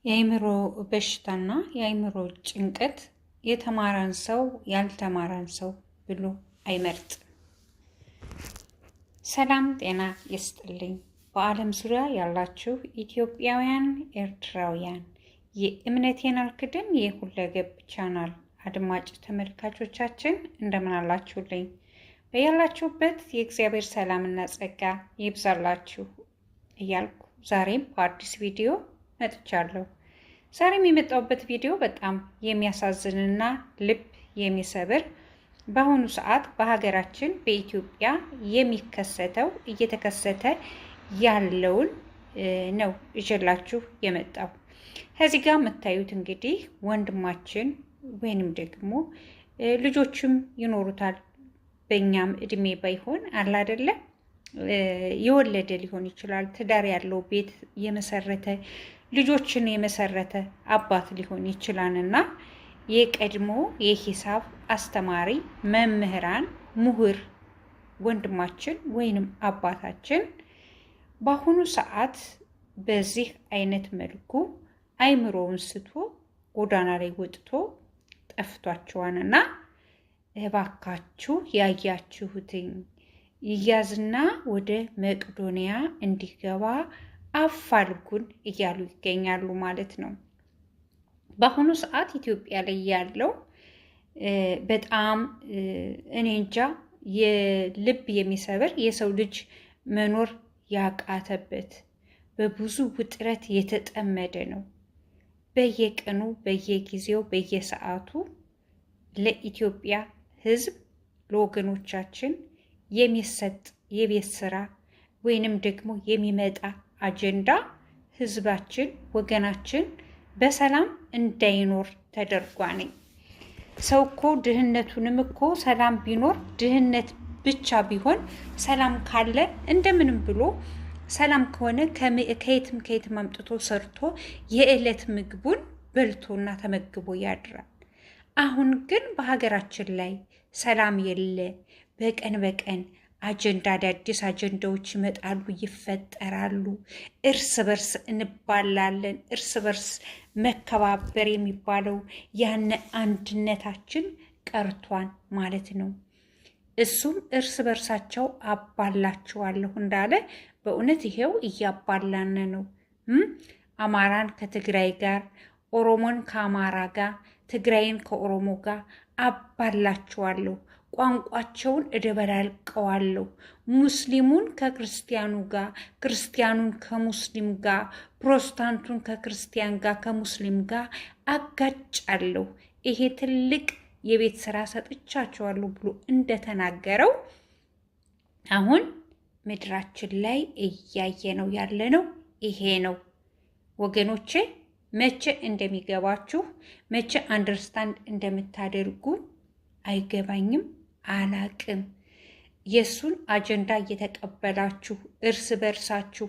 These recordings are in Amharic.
የአእምሮ በሽታና የአእምሮ ጭንቀት የተማረን ሰው ያልተማረን ሰው ብሎ አይመርጥም። ሰላም ጤና ይስጥልኝ። በዓለም ዙሪያ ያላችሁ ኢትዮጵያውያን፣ ኤርትራውያን የእምነቴን አልክድም የሁለገብ ቻናል አድማጭ ተመልካቾቻችን እንደምን አላችሁልኝ? በያላችሁበት የእግዚአብሔር ሰላምና ጸጋ ይብዛላችሁ እያልኩ ዛሬም በአዲስ ቪዲዮ መጥቻለሁ። ዛሬም የመጣሁበት ቪዲዮ በጣም የሚያሳዝንና ልብ የሚሰብር በአሁኑ ሰዓት በሀገራችን በኢትዮጵያ እየተከሰተ ያለውን ነው ይዤላችሁ የመጣው። ከዚህ ጋር የምታዩት እንግዲህ ወንድማችን ወይንም ደግሞ ልጆችም ይኖሩታል፣ በእኛም እድሜ ባይሆን አለ አይደለ የወለደ ሊሆን ይችላል፣ ትዳር ያለው ቤት የመሰረተ ልጆችን የመሰረተ አባት ሊሆን ይችላልና የቀድሞ የሂሳብ አስተማሪ መምህራን ምሁር ወንድማችን ወይንም አባታችን በአሁኑ ሰዓት በዚህ አይነት መልኩ አይምሮውን ስቶ ጎዳና ላይ ወጥቶ ጠፍቷቸዋልና እባካችሁ ያያችሁትኝ ይያዝና ወደ መቄዶንያ እንዲገባ አፋልጉን እያሉ ይገኛሉ ማለት ነው። በአሁኑ ሰዓት ኢትዮጵያ ላይ ያለው በጣም እኔ እንጃ የልብ የሚሰብር የሰው ልጅ መኖር ያቃተበት በብዙ ውጥረት የተጠመደ ነው። በየቀኑ በየጊዜው በየሰዓቱ ለኢትዮጵያ ሕዝብ ለወገኖቻችን የሚሰጥ የቤት ስራ ወይንም ደግሞ የሚመጣ አጀንዳ ሕዝባችን ወገናችን በሰላም እንዳይኖር ተደርጓል። ሰው እኮ ድህነቱንም እኮ ሰላም ቢኖር ድህነት ብቻ ቢሆን ሰላም ካለ እንደምንም ብሎ ሰላም ከሆነ ከየትም አምጥቶ ሰርቶ የዕለት ምግቡን በልቶና ተመግቦ ያድራል። አሁን ግን በሀገራችን ላይ ሰላም የለ። በቀን በቀን አጀንዳ አዳዲስ አጀንዳዎች ይመጣሉ፣ ይፈጠራሉ። እርስ በርስ እንባላለን። እርስ በርስ መከባበር የሚባለው ያነ አንድነታችን ቀርቷን ማለት ነው። እሱም እርስ በርሳቸው አባላችኋለሁ እንዳለ በእውነት ይሄው እያባላን ነው። አማራን ከትግራይ ጋር፣ ኦሮሞን ከአማራ ጋር፣ ትግራይን ከኦሮሞ ጋር አባላችኋለሁ። ቋንቋቸውን እደበላልቀዋለሁ። ሙስሊሙን ከክርስቲያኑ ጋር፣ ክርስቲያኑን ከሙስሊም ጋር፣ ፕሮቴስታንቱን ከክርስቲያን ጋር ከሙስሊም ጋር አጋጫለሁ። ይሄ ትልቅ የቤት ስራ ሰጥቻቸዋለሁ ብሎ እንደተናገረው አሁን ምድራችን ላይ እያየ ነው ያለነው ይሄ ነው ወገኖቼ። መቼ እንደሚገባችሁ መቼ አንደርስታንድ እንደምታደርጉ አይገባኝም፣ አላቅም። የሱን አጀንዳ እየተቀበላችሁ እርስ በርሳችሁ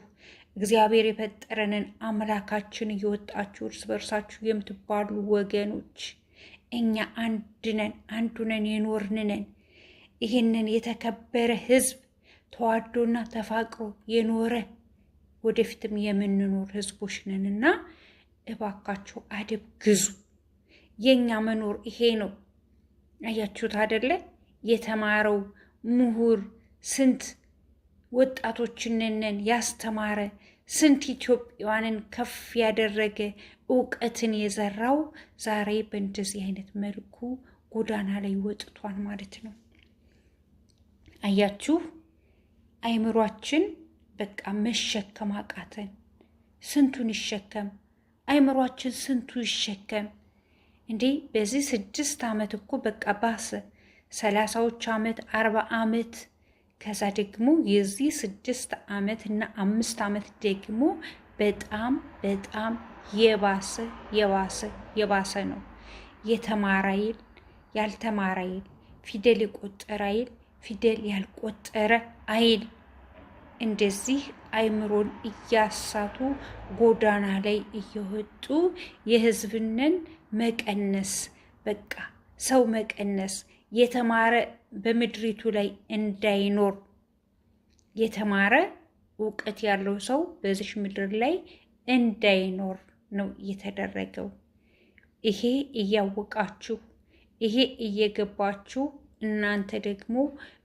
እግዚአብሔር የፈጠረንን አምላካችን እየወጣችሁ እርስ በርሳችሁ የምትባሉ ወገኖች እኛ አንዱነን የኖርንነን ይህንን የተከበረ ህዝብ ተዋዶና ተፋቅሮ የኖረ ወደፊትም የምንኖር ህዝቦች ነንና እባካችሁ አደብ ግዙ። የኛ መኖር ይሄ ነው። አያችሁት አይደለ? የተማረው ምሁር ስንት ወጣቶችንን ያስተማረ ስንት ኢትዮጵያውያንን ከፍ ያደረገ እውቀትን የዘራው ዛሬ በእንደዚህ አይነት መልኩ ጎዳና ላይ ወጥቷል ማለት ነው። አያችሁ፣ አይምሯችን በቃ መሸከም አቃተን። ስንቱን ይሸከም አይምሯችን፣ ስንቱ ይሸከም እንዴ! በዚህ 6 ዓመት እኮ በቃ ባሰ። 30ዎች ዓመት 40 ዓመት ከዛ ደግሞ የዚህ 6 ዓመት እና 5 ዓመት ደግሞ በጣም በጣም የባሰ ነው። የተማረ አይል ያልተማረ አይል፣ ፊደል የቆጠረ አይል ፊደል ያልቆጠረ አይል፣ እንደዚህ አይምሮን እያሳቱ ጎዳና ላይ እየወጡ የህዝብንን መቀነስ፣ በቃ ሰው መቀነስ፣ የተማረ በምድሪቱ ላይ እንዳይኖር፣ የተማረ እውቀት ያለው ሰው በዚህ ምድር ላይ እንዳይኖር ነው የተደረገው። ይሄ እያወቃችሁ ይሄ እየገባችሁ እናንተ ደግሞ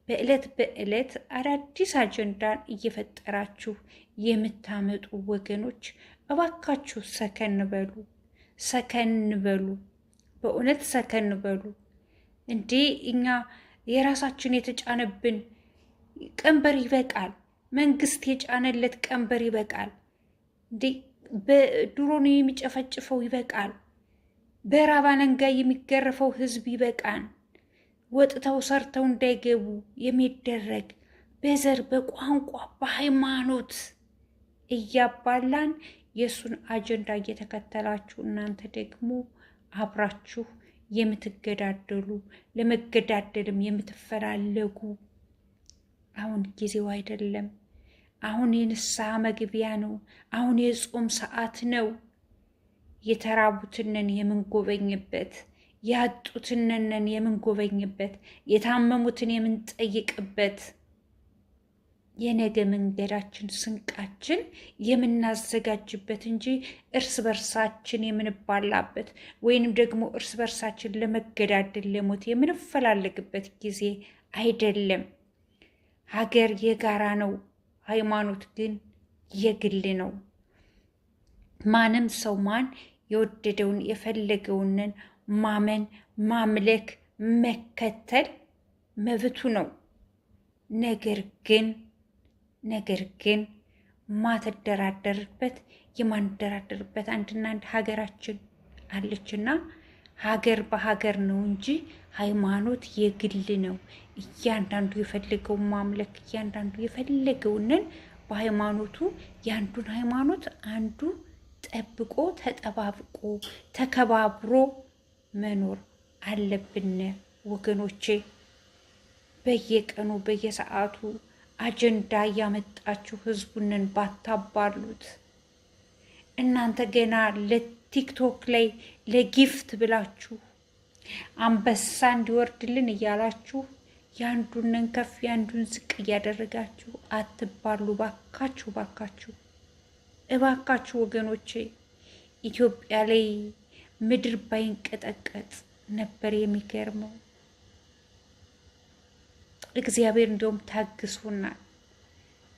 በዕለት በዕለት አዳዲስ አጀንዳን እየፈጠራችሁ የምታመጡ ወገኖች እባካችሁ ሰከን በሉ፣ ሰከን በሉ፣ በእውነት ሰከን በሉ። እንዴ እኛ የራሳችን የተጫነብን ቀንበር ይበቃል። መንግስት የጫነለት ቀንበር ይበቃል። እንዴ በድሮን የሚጨፈጭፈው ይበቃል። በራብ አለንጋ የሚገረፈው ህዝብ ይበቃን። ወጥተው ሰርተው እንዳይገቡ የሚደረግ በዘር በቋንቋ በሃይማኖት እያባላን የእሱን አጀንዳ እየተከተላችሁ እናንተ ደግሞ አብራችሁ የምትገዳደሉ ለመገዳደልም የምትፈላለጉ አሁን ጊዜው አይደለም። አሁን የንስሐ መግቢያ ነው። አሁን የጾም ሰዓት ነው። የተራቡትንን የምንጎበኝበት፣ ያጡትንን የምንጎበኝበት፣ የታመሙትን የምንጠይቅበት፣ የነገ መንገዳችን ስንቃችን የምናዘጋጅበት እንጂ እርስ በርሳችን የምንባላበት ወይንም ደግሞ እርስ በርሳችን ለመገዳደል ለሞት የምንፈላለግበት ጊዜ አይደለም። ሀገር የጋራ ነው። ሃይማኖት ግን የግል ነው። ማንም ሰው ማን የወደደውን የፈለገውንን ማመን፣ ማምለክ፣ መከተል መብቱ ነው። ነገር ግን ማተደራደርበት የማንደራደርበት አንድና አንድ ሀገራችን አለችና ሀገር በሀገር ነው እንጂ ሃይማኖት የግል ነው። እያንዳንዱ የፈለገውን ማምለክ፣ እያንዳንዱ የፈለገውንን በሃይማኖቱ የአንዱን ሃይማኖት አንዱ ጠብቆ ተጠባብቆ ተከባብሮ መኖር አለብን ወገኖቼ። በየቀኑ በየሰዓቱ አጀንዳ እያመጣችሁ ህዝቡንን ባታባሉት። እናንተ ገና ለቲክቶክ ላይ ለጊፍት ብላችሁ አንበሳ እንዲወርድልን እያላችሁ የአንዱንን ከፍ የአንዱን ዝቅ እያደረጋችሁ አትባሉ። ባካችሁ ባካችሁ እባካችሁ ወገኖቼ። ኢትዮጵያ ላይ ምድር ባይንቀጠቀጥ ነበር የሚገርመው። እግዚአብሔር እንደውም ታግሶናል።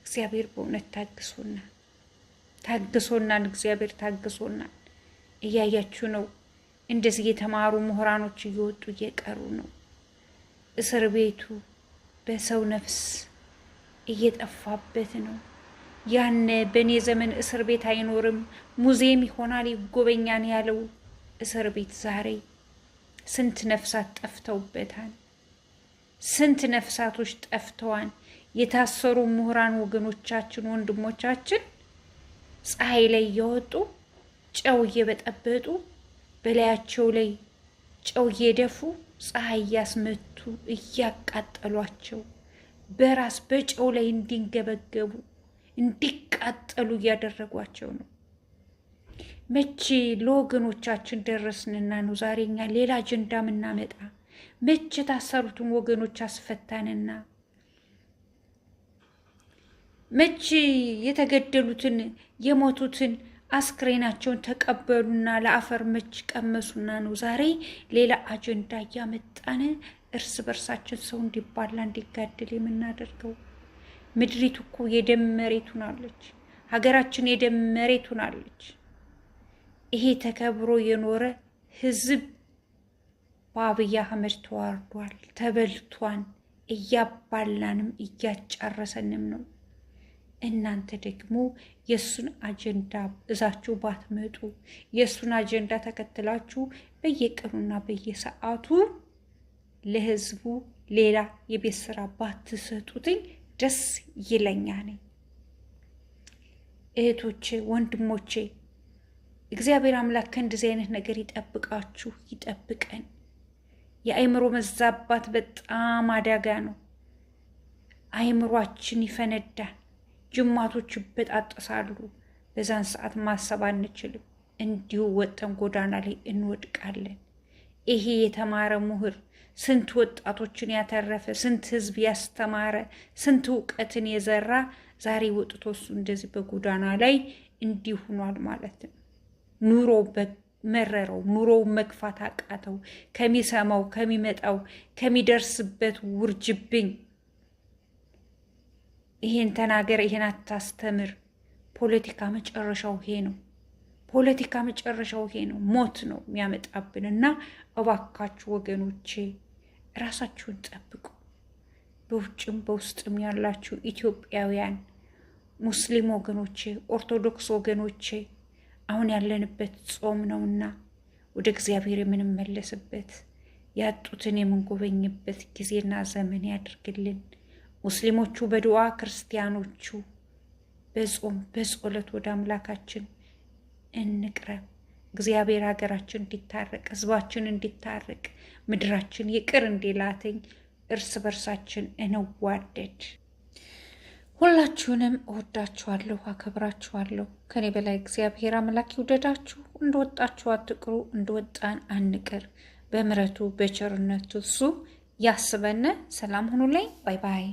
እግዚአብሔር በእውነት ታግሶናል። እግዚአብሔር ታግሶናል። እያያችሁ ነው። እንደዚህ የተማሩ ምሁራኖች እየወጡ እየቀሩ ነው። እስር ቤቱ በሰው ነፍስ እየጠፋበት ነው። ያነ በእኔ ዘመን እስር ቤት አይኖርም ሙዚየም ይሆናል ይጎበኛል ያለው እስር ቤት ዛሬ ስንት ነፍሳት ጠፍተውበታል። ስንት ነፍሳቶች ጠፍተዋል። የታሰሩ ምሁራን ወገኖቻችን ወንድሞቻችን ፀሐይ ላይ እየወጡ ጨው እየበጠበጡ በላያቸው ላይ ጨው እየደፉ ፀሐይ እያስመቱ እያቃጠሏቸው በራስ በጨው ላይ እንዲንገበገቡ እንዲቃጠሉ እያደረጓቸው ነው። መቼ ለወገኖቻችን ደረስንና ነው ዛሬ እኛ ሌላ አጀንዳ ምናመጣ? መቼ ታሰሩትን ወገኖች አስፈታንና? መቼ የተገደሉትን የሞቱትን አስክሬናቸውን ተቀበሉና ለአፈር መች ቀመሱና ነው ዛሬ ሌላ አጀንዳ እያመጣን እርስ በርሳችን ሰው እንዲባላ እንዲጋደል የምናደርገው? ምድሪቱ እኮ የደም መሬት ሆናለች። ሀገራችን የደም መሬት ሆናለች። ይሄ ተከብሮ የኖረ ህዝብ በአብይ አህመድ ተዋርዷል፣ ተበልቷን፣ እያባላንም እያጫረሰንም ነው። እናንተ ደግሞ የሱን አጀንዳ እዛችሁ ባትመጡ፣ የሱን አጀንዳ ተከትላችሁ በየቀኑና በየሰዓቱ ለህዝቡ ሌላ የቤት ስራ ባትሰጡትኝ ደስ ይለኛል። እህቶቼ ወንድሞቼ፣ እግዚአብሔር አምላክ ከእንደዚህ አይነት ነገር ይጠብቃችሁ፣ ይጠብቀን። የአእምሮ መዛባት በጣም አደጋ ነው። አእምሯችን ይፈነዳል፣ ጅማቶች ይበጣጠሳሉ። በዛን ሰዓት ማሰብ አንችልም። እንዲሁ ወጥተን ጎዳና ላይ እንወድቃለን። ይሄ የተማረ ምሁር ስንት ወጣቶችን ያተረፈ፣ ስንት ህዝብ ያስተማረ፣ ስንት እውቀትን የዘራ ዛሬ ወጥቶ እሱ እንደዚህ በጎዳና ላይ እንዲህ ሆኗል ማለት ነው። ኑሮ መረረው፣ ኑሮው መግፋት አቃተው። ከሚሰማው ከሚመጣው ከሚደርስበት ውርጅብኝ ይሄን ተናገር፣ ይሄን አታስተምር። ፖለቲካ መጨረሻው ይሄ ነው። ፖለቲካ መጨረሻው ይሄ ነው። ሞት ነው የሚያመጣብን እና እባካችሁ ወገኖቼ ራሳችሁን ጠብቁ። በውጭም በውስጥም ያላችሁ ኢትዮጵያውያን፣ ሙስሊም ወገኖቼ፣ ኦርቶዶክስ ወገኖቼ አሁን ያለንበት ጾም ነውና ወደ እግዚአብሔር የምንመለስበት ያጡትን የምንጎበኝበት ጊዜና ዘመን ያድርግልን። ሙስሊሞቹ በዱዓ ክርስቲያኖቹ በጾም በጸሎት ወደ አምላካችን እንቅረብ። እግዚአብሔር ሀገራችን እንዲታረቅ፣ ህዝባችን እንዲታረቅ፣ ምድራችን ይቅር እንዲላትኝ እርስ በርሳችን እንዋደድ። ሁላችሁንም እወዳችኋለሁ፣ አከብራችኋለሁ። ከኔ በላይ እግዚአብሔር አምላክ ይውደዳችሁ። እንደወጣችሁ አትቅሩ፣ እንደወጣን አንቅር። በምሕረቱ በቸርነቱ እሱ ያስበነ። ሰላም ሁኑልኝ። ባይ ባይ።